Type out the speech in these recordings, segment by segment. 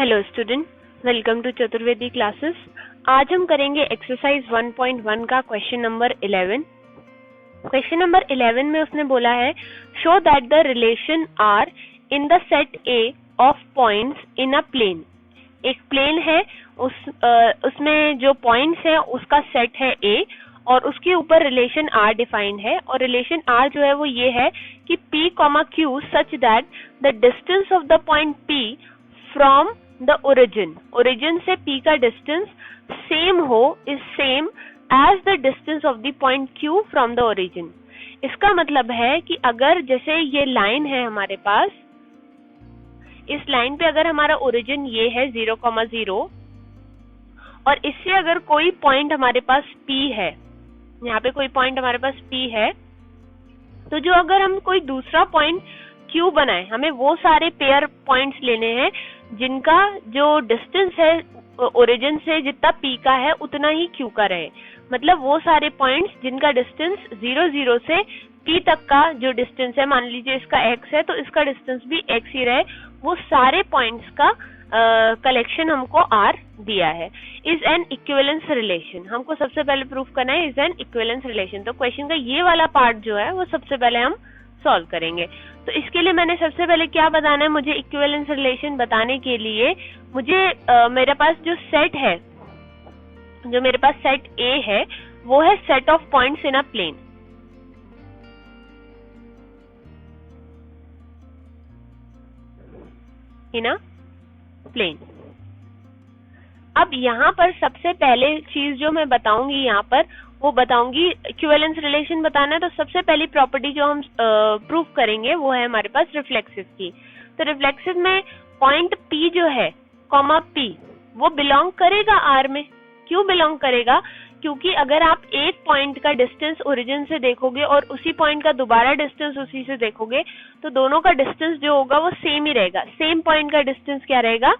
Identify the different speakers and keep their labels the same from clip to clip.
Speaker 1: Hello student, welcome to Chaturvedi classes. आज हम करेंगे एक्सरसाइज 1.1 का क्वेश्चन नंबर 11। क्वेश्चन नंबर 11 में उसने बोला है show that the relation R in the set A of points in a plane. एक प्लेन है, उसमें जो पॉइंट्स है उसका सेट है ए और उसके ऊपर रिलेशन आर डिफाइंड है। और रिलेशन आर जो है वो ये है कि P, Q such that the distance of the point P from the origin से P का डिस्टेंस सेम हो, is same as the distance of the point Q from the origin. इसका मतलब है कि अगर जैसे ये लाइन है हमारे पास, इस लाइन पे अगर हमारा ओरिजिन ये है 0,0 और इससे अगर कोई पॉइंट हमारे पास P है, यहाँ पे कोई पॉइंट हमारे पास P है, तो जो अगर हम कोई दूसरा पॉइंट Q बनाए, हमें वो सारे पेयर पॉइंट्स लेने हैं जिनका जो डिस्टेंस है ओरिजिन से जितना P का है उतना ही Q का रहे। मतलब वो सारे पॉइंट्स जिनका डिस्टेंस 0,0 से P तक का जो डिस्टेंस है, मान लीजिए इसका x है तो इसका डिस्टेंस भी x ही रहे, वो सारे पॉइंट्स का कलेक्शन हमको R दिया है। इज एन इक्विवेलेंस रिलेशन, हमको सबसे पहले प्रूफ करना है इज एन इक्विवेलेंस रिलेशन। तो क्वेश्चन का ये वाला पार्ट जो है वो सबसे पहले हम सॉल्व करेंगे। तो इसके लिए मैंने सबसे पहले क्या बताना है, मुझे इक्विवेलेंस रिलेशन बताने के लिए मुझे मेरे पास जो सेट है, जो मेरे पास सेट A है वो है set of points in a plane. In a plane. अब यहाँ पर सबसे पहले चीज जो मैं बताऊंगी यहाँ पर वो बताऊंगी, इक्विवेलेंस रिलेशन बताना है तो सबसे पहली प्रॉपर्टी जो हम प्रूफ करेंगे वो है हमारे पास रिफ्लेक्सिव की। तो रिफ्लेक्सिव में पॉइंट P जो है कॉमा P वो बिलोंग करेगा R में। क्यों बिलोंग करेगा? क्योंकि अगर आप एक पॉइंट का डिस्टेंस ओरिजिन से देखोगे और उसी पॉइंट का दोबारा डिस्टेंस उसी से देखोगे तो दोनों का डिस्टेंस जो होगा वो सेम ही रहेगा। सेम पॉइंट का डिस्टेंस क्या रहेगा?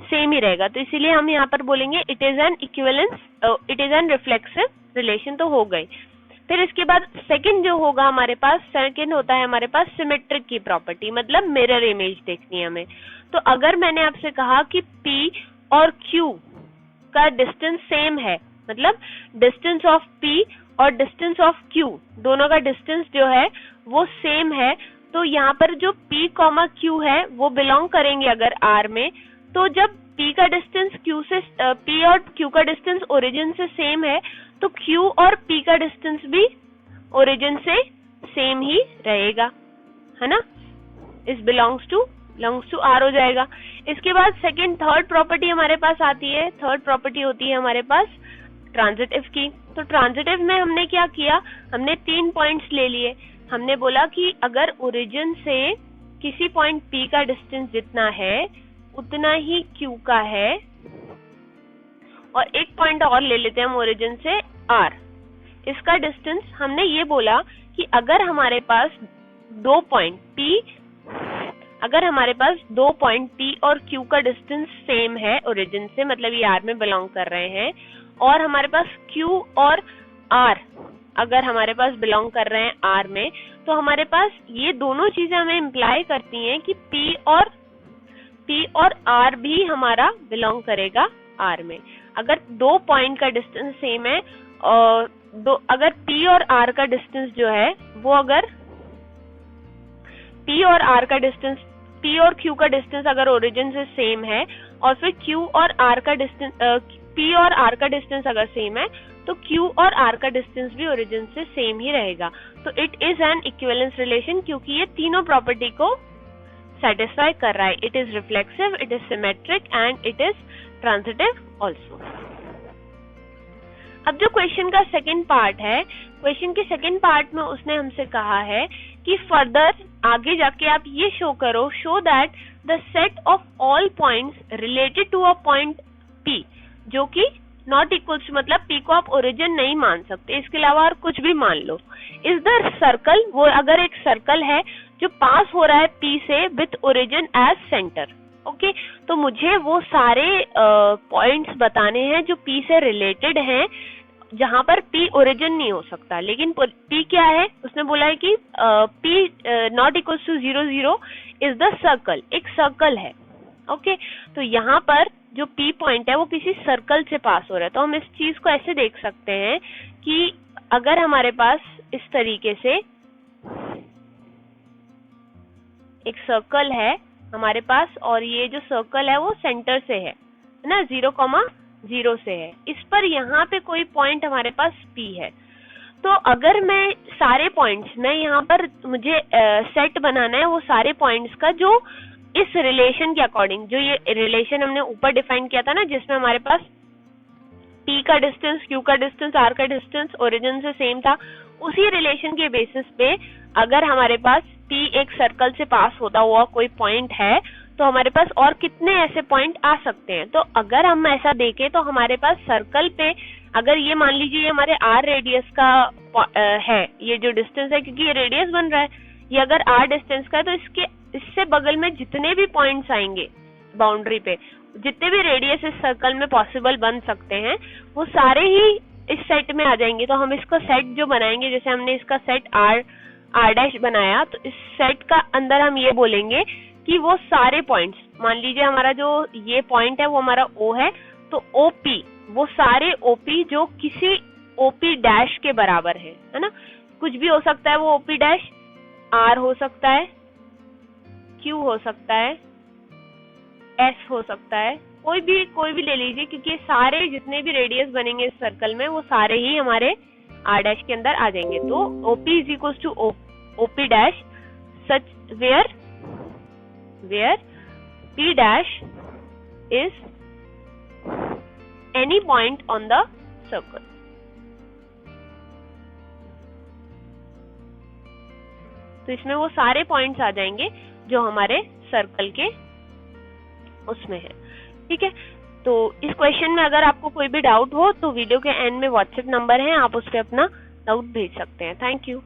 Speaker 1: सेम ही रहेगा। तो इसीलिए हम यहाँ पर बोलेंगे it is an equivalence, it is an reflexive relation. तो हो गई। फिर इसके बाद सेकंड जो होगा हमारे पास, सेकंड होता है हमारे पास सिमेट्रिक की प्रॉपर्टी, मतलब मिरर इमेज देखनी है हमें। तो अगर मैंने आपसे कहा कि P और Q का डिस्टेंस सेम है, मतलब डिस्टेंस ऑफ P और डिस्टेंस ऑफ Q दोनों का डिस्टेंस जो है वो सेम है, तो यहाँ पर जो P, Q है वो बिलोंग करेंगे अगर R में। तो जब P का डिस्टेंस Q से P और Q का डिस्टेंस ओरिजिन से सेम है तो Q और P का डिस्टेंस भी ओरिजिन से सेम ही रहेगा, है ना। इस बिलोंग्स टू R हो जाएगा। इसके बाद सेकंड थर्ड प्रॉपर्टी हमारे पास आती है। थर्ड प्रॉपर्टी होती है हमारे पास ट्रांजिटिव की। तो ट्रांजिटिव में हमने क्या किया, हमने 3 पॉइंट्स ले लिए। हमने बोला कि अगर ओरिजिन से किसी पॉइंट P का डिस्टेंस जितना है उतना ही Q का है, और एक पॉइंट और ले लेते हैं हम ओरिजिन से R। इसका डिस्टेंस हमने ये बोला कि अगर हमारे पास दो पॉइंट P और Q का डिस्टेंस सेम है ओरिजिन से, मतलब ये R में बिलोंग कर रहे हैं, और हमारे पास Q और R अगर हमारे पास बिलोंग कर रहे हैं R में, तो हमारे पास ये दोनों चीजें हमें इम्प्लाई करती हैं कि P और R भी हमारा बिलोंग करेगा R में। अगर दो पॉइंट का डिस्टेंस सेम है और अगर P और R का डिस्टेंस जो है वो, अगर P और Q का डिस्टेंस अगर ओरिजिन से सेम है और फिर P और R का डिस्टेंस अगर सेम है तो Q और R का डिस्टेंस भी ओरिजिन से सेम ही रहेगा। तो it is an equivalence relation, क्योंकि ये तीनों प्रॉपर्टी को सेटिस्फाई कर रहा है। It is reflexive, it is symmetric and it is transitive also. अब जो क्वेश्चन का सेकंड पार्ट है, क्वेश्चन के सेकंड पार्ट में उसने हमसे कहा है कि फर्दर आगे जाके आप ये show that the set of all points related to a point P जो कि नॉट इक्वल्स, मतलब P को आप ओरिजिन नहीं मान सकते, इसके अलावा और कुछ भी मान लो, इज द सर्कल, वो अगर एक सर्कल है जो पास हो रहा है P से with origin as centre. Okay, तो मुझे वो सारे पॉइंट्स बताने हैं जो P से रिलेटेड हैं, जहां पर P ओरिजिन नहीं हो सकता। लेकिन P क्या है, उसने बोला है कि P not equals to 0,0 is the circle, एक सर्कल है। ओके, तो यहाँ पर जो P पॉइंट है वो किसी सर्कल से पास हो रहा है। तो हम इस चीज को ऐसे देख सकते हैं कि अगर हमारे पास इस तरीके से एक सर्कल है हमारे पास, और ये जो सर्कल है वो सेंटर से है ना, 0,0 से है, इस पर यहाँ पे कोई पॉइंट हमारे पास P है। तो अगर मैं सारे पॉइंट्स, मैं यहाँ पर मुझे सेट बनाना है वो सारे पॉइंट्स का जो इस रिलेशन के अकॉर्डिंग, जो ये रिलेशन हमने ऊपर डिफाइन किया था ना, जिसमें हमारे पास P का डिस्टेंस, Q का डिस्टेंस, R का डिस्टेंस ओरिजिन से सेम था, उसी रिलेशन के बेसिस पे अगर हमारे पास P एक सर्कल से पास होता हुआ कोई पॉइंट है तो हमारे पास और कितने ऐसे पॉइंट आ सकते हैं। तो अगर हम ऐसा देखें तो हमारे पास सर्कल पे, अगर ये मान लीजिए ये हमारे R रेडियस का है, ये जो डिस्टेंस है, क्योंकि ये रेडियस बन रहा है, ये अगर R डिस्टेंस का है तो इससे बगल में जितने भी पॉइंट्स आएंगे बाउंड्री पे, जितने भी रेडियस इस सर्कल में पॉसिबल बन सकते हैं, वो सारे ही इस सेट में आ जाएंगे। तो हम इसका सेट जो बनाएंगे, जैसे हमने इसका सेट R डैश बनाया, तो इस सेट का अंदर हम ये बोलेंगे कि वो सारे पॉइंट्स, मान लीजिए हमारा जो ये पॉइंट है वो हमारा O है, तो OP, वो सारे OP जो किसी OP डैश के बराबर है ना, कुछ भी हो सकता है वो OP डैश, R हो सकता है, Q हो सकता है, S हो सकता है, कोई भी ले लीजिए, क्योंकि सारे जितने भी रेडियस बनेंगे इस सर्कल में वो सारे ही हमारे R डैश के अंदर आ जाएंगे। तो OP is equal to OP dash such where P dash is any point on the circle। तो इसमें वो सारे पॉइंट्स आ जाएंगे जो हमारे सर्कल के उसमें है। ठीक है, तो इस क्वेश्चन में अगर आपको कोई भी डाउट हो तो वीडियो के एंड में व्हाट्सएप नंबर है, आप उस पर अपना डाउट भेज सकते हैं। Thank you.